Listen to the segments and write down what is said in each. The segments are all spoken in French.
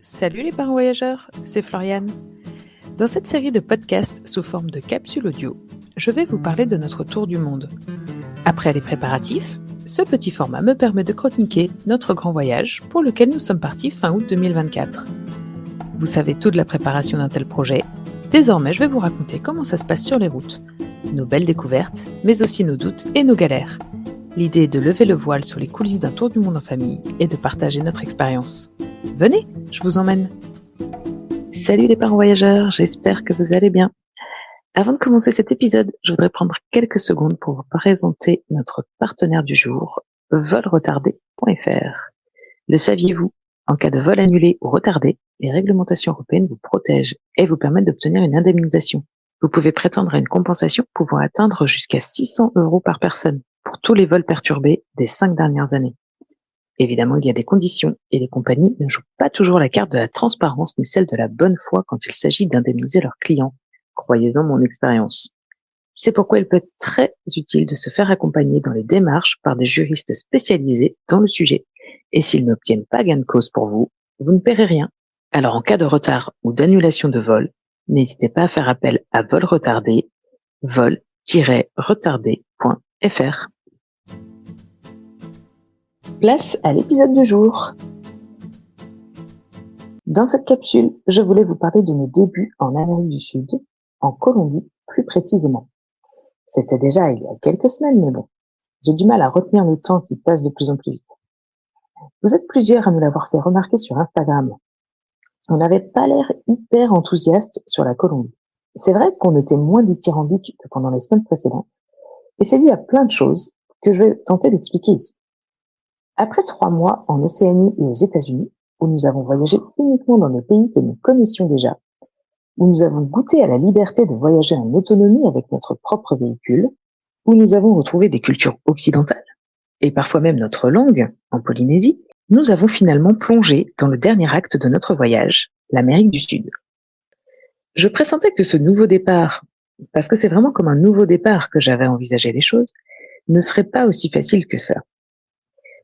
Salut les parents voyageurs, c'est Floriane. Dans cette série de podcasts sous forme de capsules audio, je vais vous parler de notre tour du monde. Après les préparatifs, ce petit format me permet de chroniquer notre grand voyage pour lequel nous sommes partis fin août 2024. Vous savez tout de la préparation d'un tel projet. Désormais, je vais vous raconter comment ça se passe sur les routes, nos belles découvertes, mais aussi nos doutes et nos galères. L'idée est de lever le voile sur les coulisses d'un tour du monde en famille et de partager notre expérience. Venez, je vous emmène. Salut les parents voyageurs, j'espère que vous allez bien. Avant de commencer cet épisode, je voudrais prendre quelques secondes pour vous présenter notre partenaire du jour, volretardé.fr. Le saviez-vous? En cas de vol annulé ou retardé, les réglementations européennes vous protègent et vous permettent d'obtenir une indemnisation. Vous pouvez prétendre à une compensation pouvant atteindre jusqu'à 600 € par personne pour tous les vols perturbés des 5 dernières années. Évidemment, il y a des conditions et les compagnies ne jouent pas toujours la carte de la transparence ni celle de la bonne foi quand il s'agit d'indemniser leurs clients. Croyez-en mon expérience. C'est pourquoi il peut être très utile de se faire accompagner dans les démarches par des juristes spécialisés dans le sujet. Et s'ils n'obtiennent pas gain de cause pour vous, vous ne paierez rien. Alors en cas de retard ou d'annulation de vol, n'hésitez pas à faire appel à Vol Retardé, vol-retardé.fr. Place à l'épisode du jour. Dans cette capsule, je voulais vous parler de mes débuts en Amérique du Sud, en Colombie plus précisément. C'était déjà il y a quelques semaines, mais bon, j'ai du mal à retenir le temps qui passe de plus en plus vite. Vous êtes plusieurs à nous l'avoir fait remarquer sur Instagram. On n'avait pas l'air hyper enthousiaste sur la Colombie. C'est vrai qu'on était moins dithyrambique que pendant les semaines précédentes, et c'est dû à plein de choses que je vais tenter d'expliquer ici. Après 3 mois en Océanie et aux États-Unis, où nous avons voyagé uniquement dans des pays que nous connaissions déjà, où nous avons goûté à la liberté de voyager en autonomie avec notre propre véhicule, où nous avons retrouvé des cultures occidentales, et parfois même notre langue, en Polynésie, nous avons finalement plongé dans le dernier acte de notre voyage, l'Amérique du Sud. Je pressentais que ce nouveau départ, parce que c'est vraiment comme un nouveau départ que j'avais envisagé les choses, ne serait pas aussi facile que ça.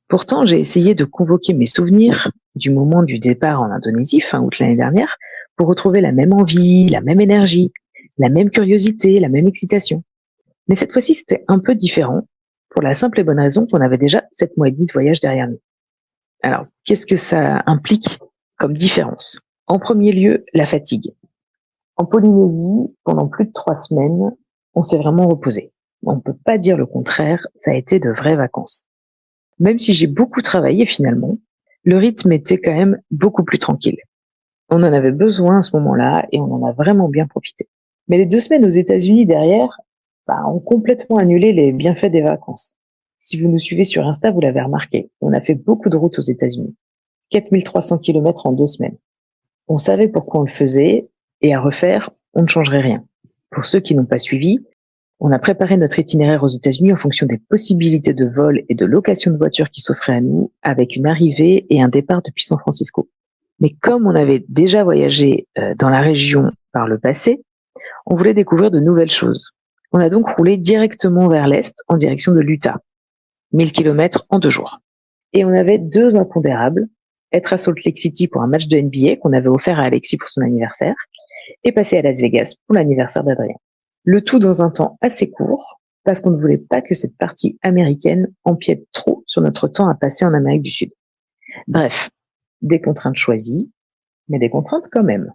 Pourtant, j'ai essayé de convoquer mes souvenirs du moment du départ en Indonésie, fin août l'année dernière, pour retrouver la même envie, la même énergie, la même curiosité, la même excitation. Mais cette fois-ci, c'était un peu différent, pour la simple et bonne raison qu'on avait déjà 7 mois et demi de voyage derrière nous. Alors, qu'est-ce que ça implique comme différence? En premier lieu, la fatigue. En Polynésie, pendant plus de 3 semaines, on s'est vraiment reposé. On ne peut pas dire le contraire, ça a été de vraies vacances. Même si j'ai beaucoup travaillé finalement, le rythme était quand même beaucoup plus tranquille. On en avait besoin à ce moment-là et on en a vraiment bien profité. Mais les 2 semaines aux États-Unis derrière ont complètement annulé les bienfaits des vacances. Si vous nous suivez sur Insta, vous l'avez remarqué, on a fait beaucoup de routes aux États-Unis. 4300 km en 2 semaines. On savait pourquoi on le faisait et à refaire, on ne changerait rien. Pour ceux qui n'ont pas suivi, on a préparé notre itinéraire aux États-Unis en fonction des possibilités de vol et de location de voitures qui s'offraient à nous, avec une arrivée et un départ depuis San Francisco. Mais comme on avait déjà voyagé dans la région par le passé, on voulait découvrir de nouvelles choses. On a donc roulé directement vers l'est en direction de l'Utah, 1000 km en 2 jours. Et on avait 2 impondérables, être à Salt Lake City pour un match de NBA qu'on avait offert à Alexis pour son anniversaire, et passer à Las Vegas pour l'anniversaire d'Adrien. Le tout dans un temps assez court, parce qu'on ne voulait pas que cette partie américaine empiète trop sur notre temps à passer en Amérique du Sud. Bref, des contraintes choisies, mais des contraintes quand même.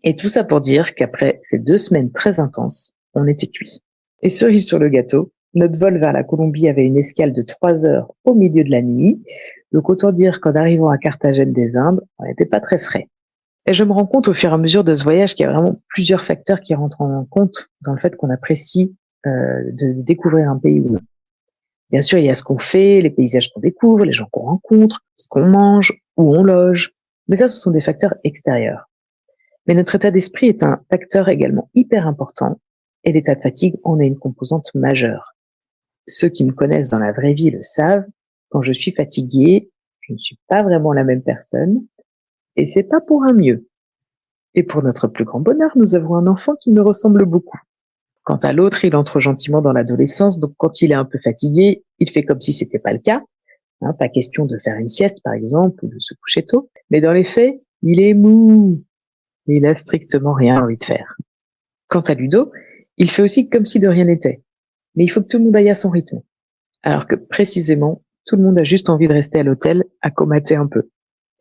Et tout ça pour dire qu'après ces 2 semaines très intenses, on était cuits. Et cerise sur le gâteau, notre vol vers la Colombie avait une escale de 3 heures au milieu de la nuit, donc autant dire qu'en arrivant à Carthagène des Indes, on n'était pas très frais. Et je me rends compte au fur et à mesure de ce voyage qu'il y a vraiment plusieurs facteurs qui rentrent en compte dans le fait qu'on apprécie de découvrir un pays ou non. Bien sûr, il y a ce qu'on fait, les paysages qu'on découvre, les gens qu'on rencontre, ce qu'on mange, où on loge. Mais ça, ce sont des facteurs extérieurs. Mais notre état d'esprit est un facteur également hyper important et l'état de fatigue en est une composante majeure. Ceux qui me connaissent dans la vraie vie le savent, quand je suis fatiguée, je ne suis pas vraiment la même personne. Et c'est pas pour un mieux. Et pour notre plus grand bonheur, nous avons un enfant qui me ressemble beaucoup. Quant à l'autre, il entre gentiment dans l'adolescence, donc quand il est un peu fatigué, il fait comme si c'était pas le cas. Pas question de faire une sieste, par exemple, ou de se coucher tôt. Mais dans les faits, Il est mou. Et il a strictement rien envie de faire. Quant à Ludo, il fait aussi comme si de rien n'était. Mais il faut que tout le monde aille à son rythme. Alors que précisément, tout le monde a juste envie de rester à l'hôtel, à comater un peu.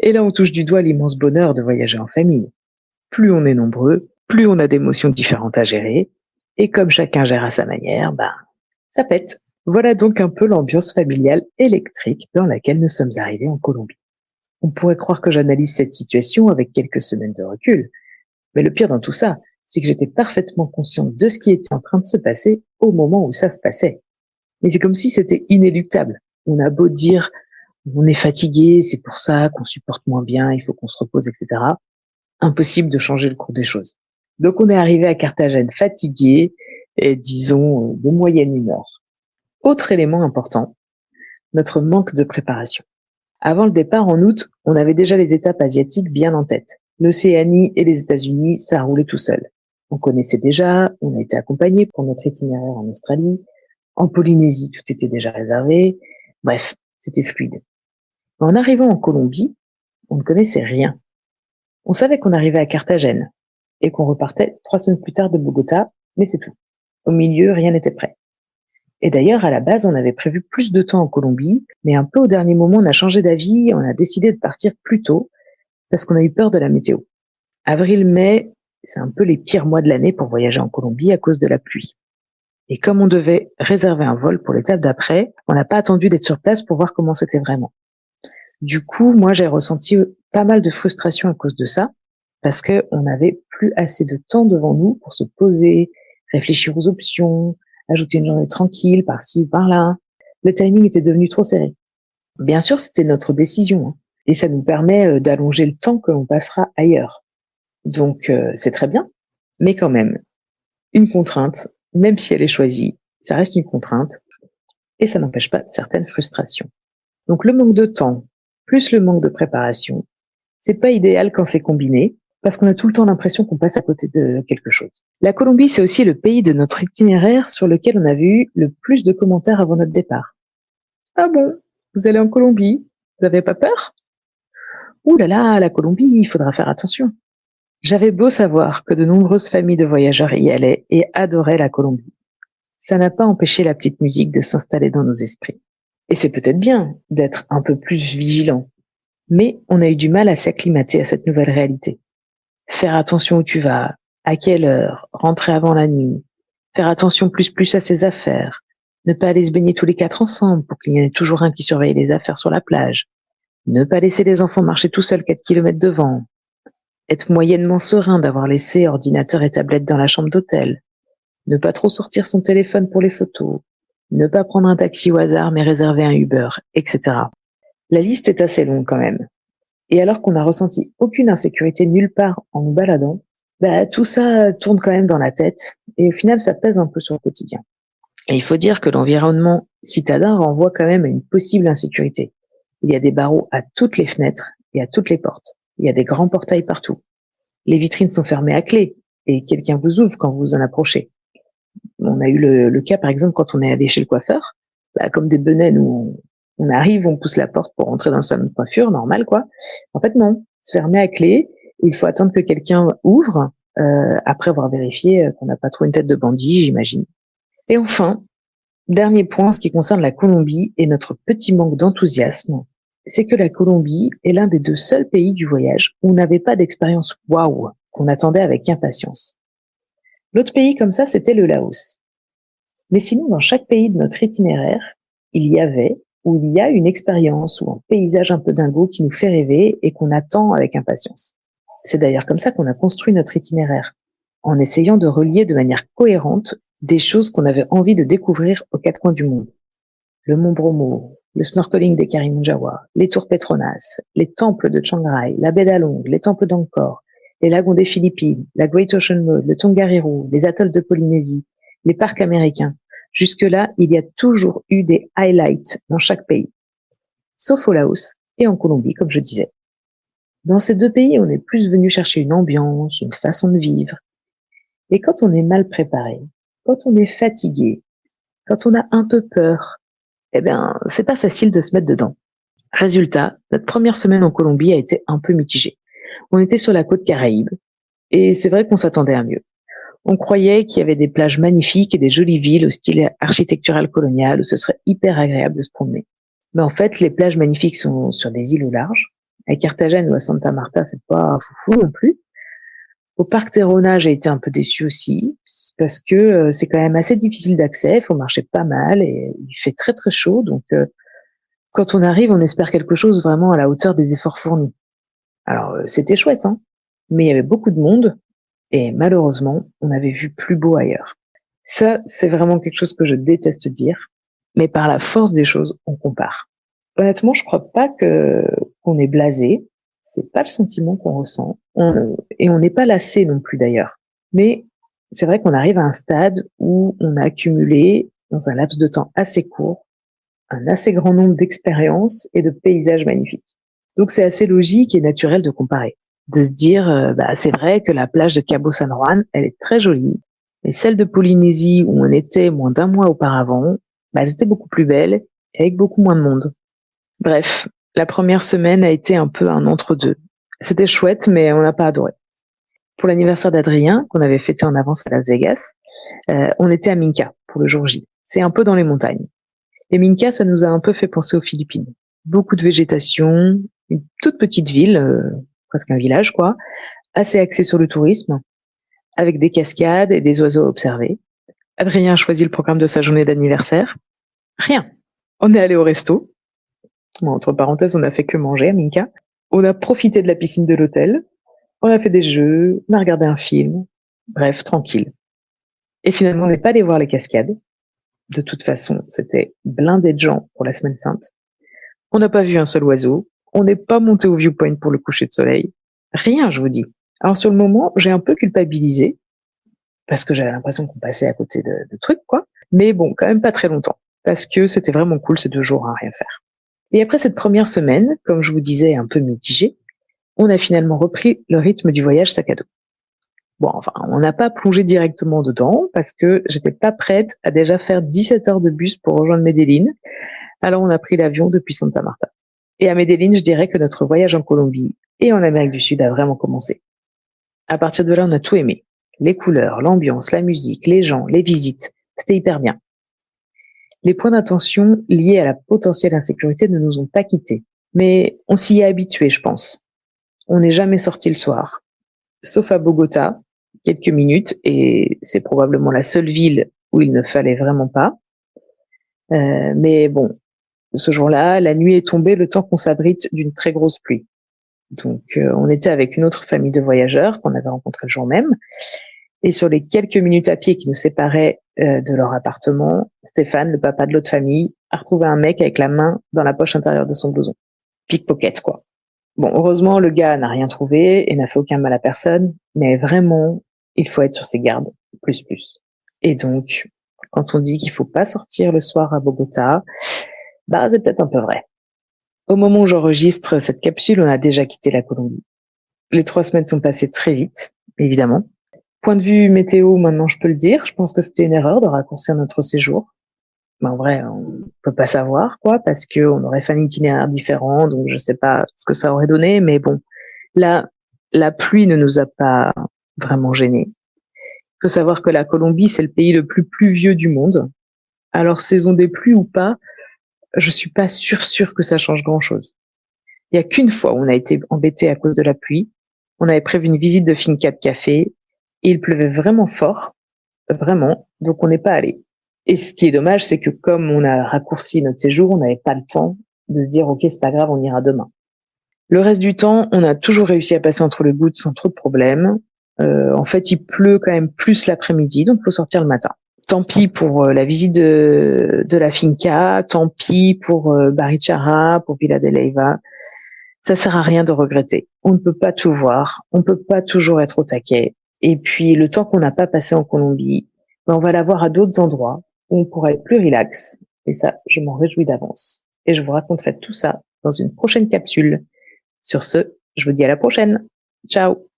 Et là, on touche du doigt l'immense bonheur de voyager en famille. Plus on est nombreux, plus on a d'émotions différentes à gérer. Et comme chacun gère à sa manière, ça pète. Voilà donc un peu l'ambiance familiale électrique dans laquelle nous sommes arrivés en Colombie. On pourrait croire que j'analyse cette situation avec quelques semaines de recul. Mais le pire dans tout ça, c'est que j'étais parfaitement consciente de ce qui était en train de se passer au moment où ça se passait. Mais c'est comme si c'était inéluctable. On a beau dire, on est fatigué, c'est pour ça qu'on supporte moins bien, il faut qu'on se repose, etc. Impossible de changer le cours des choses. Donc on est arrivé à Carthagène fatigué et disons de moyenne humeur. Autre élément important, notre manque de préparation. Avant le départ en août, on avait déjà les étapes asiatiques bien en tête. L'Océanie et les États-Unis, ça roulait tout seul. On connaissait déjà, on a été accompagné pour notre itinéraire en Australie. En Polynésie, tout était déjà réservé. Bref, c'était fluide. En arrivant en Colombie, on ne connaissait rien. On savait qu'on arrivait à Carthagène et qu'on repartait 3 semaines plus tard de Bogota, mais c'est tout. Au milieu, rien n'était prêt. Et d'ailleurs, à la base, on avait prévu plus de temps en Colombie, mais un peu au dernier moment, on a changé d'avis et on a décidé de partir plus tôt parce qu'on a eu peur de la météo. Avril, mai, c'est un peu les pires mois de l'année pour voyager en Colombie à cause de la pluie. Et comme on devait réserver un vol pour l'étape d'après, on n'a pas attendu d'être sur place pour voir comment c'était vraiment. Du coup, moi, j'ai ressenti pas mal de frustration à cause de ça, parce qu'on n'avait plus assez de temps devant nous pour se poser, réfléchir aux options, ajouter une journée tranquille par-ci ou par-là. Le timing était devenu trop serré. Bien sûr, c'était notre décision, hein, et ça nous permet d'allonger le temps que l'on passera ailleurs. Donc, c'est très bien, mais quand même, une contrainte, même si elle est choisie, ça reste une contrainte, et ça n'empêche pas certaines frustrations. Donc, le manque de temps, plus le manque de préparation, c'est pas idéal quand c'est combiné, parce qu'on a tout le temps l'impression qu'on passe à côté de quelque chose. La Colombie, c'est aussi le pays de notre itinéraire sur lequel on avait eu le plus de commentaires avant notre départ. Ah bon, vous allez en Colombie? Vous n'avez pas peur? Ouh là là, la Colombie, il faudra faire attention. J'avais beau savoir que de nombreuses familles de voyageurs y allaient et adoraient la Colombie. Ça n'a pas empêché la petite musique de s'installer dans nos esprits. Et c'est peut-être bien d'être un peu plus vigilant, mais on a eu du mal à s'acclimater à cette nouvelle réalité. Faire attention où tu vas, à quelle heure, rentrer avant la nuit, faire attention plus à ses affaires, ne pas aller se baigner tous les 4 ensemble pour qu'il y en ait toujours un qui surveille les affaires sur la plage, ne pas laisser les enfants marcher tout seuls 4 kilomètres devant, être moyennement serein d'avoir laissé ordinateur et tablette dans la chambre d'hôtel, ne pas trop sortir son téléphone pour les photos, ne pas prendre un taxi au hasard mais réserver un Uber, etc. La liste est assez longue quand même. Et alors qu'on n'a ressenti aucune insécurité nulle part en nous baladant, tout ça tourne quand même dans la tête et au final ça pèse un peu sur le quotidien. Et il faut dire que l'environnement citadin renvoie quand même à une possible insécurité. Il y a des barreaux à toutes les fenêtres et à toutes les portes. Il y a des grands portails partout. Les vitrines sont fermées à clé et quelqu'un vous ouvre quand vous vous en approchez. On a eu le cas par exemple quand on est allé chez le coiffeur, comme des benets, nous on arrive, on pousse la porte pour rentrer dans le salon de coiffure, normal quoi. En fait non, c'est fermé à clé. Il faut attendre que quelqu'un ouvre après avoir vérifié qu'on n'a pas trop une tête de bandit, j'imagine. Et enfin, dernier point, en ce qui concerne la Colombie et notre petit manque d'enthousiasme, c'est que la Colombie est l'un des 2 seuls pays du voyage où on n'avait pas d'expérience waouh qu'on attendait avec impatience. L'autre pays comme ça, c'était le Laos. Mais sinon, dans chaque pays de notre itinéraire, il y avait ou il y a une expérience ou un paysage un peu dingo qui nous fait rêver et qu'on attend avec impatience. C'est d'ailleurs comme ça qu'on a construit notre itinéraire, en essayant de relier de manière cohérente des choses qu'on avait envie de découvrir aux 4 coins du monde. Le Mont Bromo, le snorkeling des Karimjawa, les tours Petronas, les temples de Chiang Rai, la baie d'Along, les temples d'Angkor, les lagons des Philippines, la Great Ocean Road, le Tongariro, les atolls de Polynésie, les parcs américains. Jusque-là, il y a toujours eu des highlights dans chaque pays, sauf au Laos et en Colombie, comme je disais. Dans ces 2 pays, on est plus venu chercher une ambiance, une façon de vivre. Et quand on est mal préparé, quand on est fatigué, quand on a un peu peur, c'est pas facile de se mettre dedans. Résultat, notre première semaine en Colombie a été un peu mitigée. On était sur la côte Caraïbe, et c'est vrai qu'on s'attendait à mieux. On croyait qu'il y avait des plages magnifiques et des jolies villes au style architectural colonial où ce serait hyper agréable de se promener. Mais en fait, les plages magnifiques sont sur des îles au large. À Carthagène ou à Santa Marta, c'est pas foufou non plus. Au parc Tayrona, j'ai été un peu déçue aussi, parce que c'est quand même assez difficile d'accès, il faut marcher pas mal et il fait très très chaud, donc quand on arrive, on espère quelque chose vraiment à la hauteur des efforts fournis. Alors c'était chouette, hein, mais il y avait beaucoup de monde et malheureusement, on avait vu plus beau ailleurs. Ça, c'est vraiment quelque chose que je déteste dire, mais par la force des choses, on compare. Honnêtement, je crois pas qu'on est blasé. C'est pas le sentiment qu'on ressent. Et on n'est pas lassé non plus d'ailleurs. Mais c'est vrai qu'on arrive à un stade où on a accumulé, dans un laps de temps assez court, un assez grand nombre d'expériences et de paysages magnifiques. Donc c'est assez logique et naturel de comparer. De se dire, c'est vrai que la plage de Cabo San Juan, elle est très jolie. Et celle de Polynésie, où on était moins d'un mois auparavant, elles étaient beaucoup plus belles et avec beaucoup moins de monde. Bref, la première semaine a été un peu un entre-deux. C'était chouette, mais on n'a pas adoré. Pour l'anniversaire d'Adrien, qu'on avait fêté en avance à Las Vegas, on était à Minca pour le jour J. C'est un peu dans les montagnes. Et Minca, ça nous a un peu fait penser aux Philippines. Beaucoup de végétation, une toute petite ville, presque un village quoi, assez axé sur le tourisme, avec des cascades et des oiseaux à observer. Adrien a choisi le programme de sa journée d'anniversaire. Rien. On est allé au resto. Bon, entre parenthèses, on a fait que manger à Minca. On a profité de la piscine de l'hôtel. On a fait des jeux. On a regardé un film. Bref, tranquille. Et finalement, on n'est pas allé voir les cascades. De toute façon, c'était blindé de gens pour la semaine sainte. On n'a pas vu un seul oiseau. On n'est pas monté au viewpoint pour le coucher de soleil. Rien, je vous dis. Alors sur le moment, j'ai un peu culpabilisé parce que j'avais l'impression qu'on passait à côté de trucs, quoi. Mais bon, quand même pas très longtemps parce que c'était vraiment cool ces 2 jours à rien faire. Et après cette première semaine, comme je vous disais, un peu mitigée, on a finalement repris le rythme du voyage sac à dos. Bon, enfin, on n'a pas plongé directement dedans parce que j'étais pas prête à déjà faire 17 heures de bus pour rejoindre Medellín. Alors on a pris l'avion depuis Santa Marta. Et à Medellín, je dirais que notre voyage en Colombie et en Amérique du Sud a vraiment commencé. À partir de là, on a tout aimé. Les couleurs, l'ambiance, la musique, les gens, les visites. C'était hyper bien. Les points d'attention liés à la potentielle insécurité ne nous ont pas quittés. Mais on s'y est habitué, je pense. On n'est jamais sorti le soir. Sauf à Bogota, quelques minutes, et c'est probablement la seule ville où il ne fallait vraiment pas. Mais bon, ce jour-là, la nuit est tombée le temps qu'on s'abrite d'une très grosse pluie. Donc, on était avec une autre famille de voyageurs qu'on avait rencontrée le jour même. Et sur les quelques minutes à pied qui nous séparaient de leur appartement, Stéphane, le papa de l'autre famille, a retrouvé un mec avec la main dans la poche intérieure de son blouson. Pickpocket, quoi. Bon, heureusement, le gars n'a rien trouvé et n'a fait aucun mal à personne, mais vraiment, il faut être sur ses gardes, plus. Et donc, quand on dit qu'il faut pas sortir le soir à Bogota, c'est peut-être un peu vrai. Au moment où j'enregistre cette capsule, on a déjà quitté la Colombie. Les 3 semaines sont passées très vite, évidemment. Point de vue météo, maintenant je peux le dire, je pense que c'était une erreur de raccourcir notre séjour. Mais en vrai, on peut pas savoir, quoi, parce que on aurait fait un itinéraire différent, donc je sais pas ce que ça aurait donné, mais bon. Là, la pluie ne nous a pas vraiment gênés. Il faut savoir que la Colombie, c'est le pays le plus pluvieux du monde. Alors, saison des pluies ou pas, je suis pas sûre que ça change grand-chose. Il y a qu'une fois où on a été embêté à cause de la pluie. On avait prévu une visite de finca de café et il pleuvait vraiment fort, vraiment, donc on n'est pas allé. Et ce qui est dommage, c'est que comme on a raccourci notre séjour, on n'avait pas le temps de se dire, ok, c'est pas grave, on ira demain. Le reste du temps, on a toujours réussi à passer entre les gouttes sans trop de problèmes. En fait, il pleut quand même plus l'après-midi, donc il faut sortir le matin. Tant pis pour la visite de la finca, tant pis pour Barichara, pour Villa de Leyva. Ça sert à rien de regretter. On ne peut pas tout voir, on ne peut pas toujours être au taquet. Et puis, le temps qu'on n'a pas passé en Colombie, on va l'avoir à d'autres endroits où on pourra être plus relax. Et ça, je m'en réjouis d'avance. Et je vous raconterai tout ça dans une prochaine capsule. Sur ce, je vous dis à la prochaine. Ciao!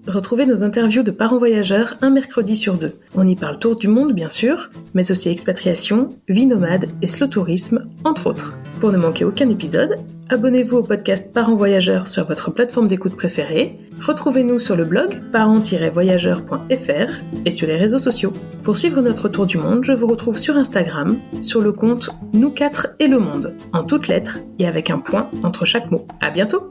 Retrouvez nos interviews de parents voyageurs un mercredi sur 2. On y parle tour du monde, bien sûr, mais aussi expatriation, vie nomade et slow tourisme, entre autres. Pour ne manquer aucun épisode, abonnez-vous au podcast Parents voyageurs sur votre plateforme d'écoute préférée Retrouvez-nous sur le blog parents-voyageurs.fr et sur les réseaux sociaux. Pour suivre notre tour du monde, je vous retrouve sur Instagram, sur le compte Nous 4 et le monde, en toutes lettres et avec un point entre chaque mot. À bientôt!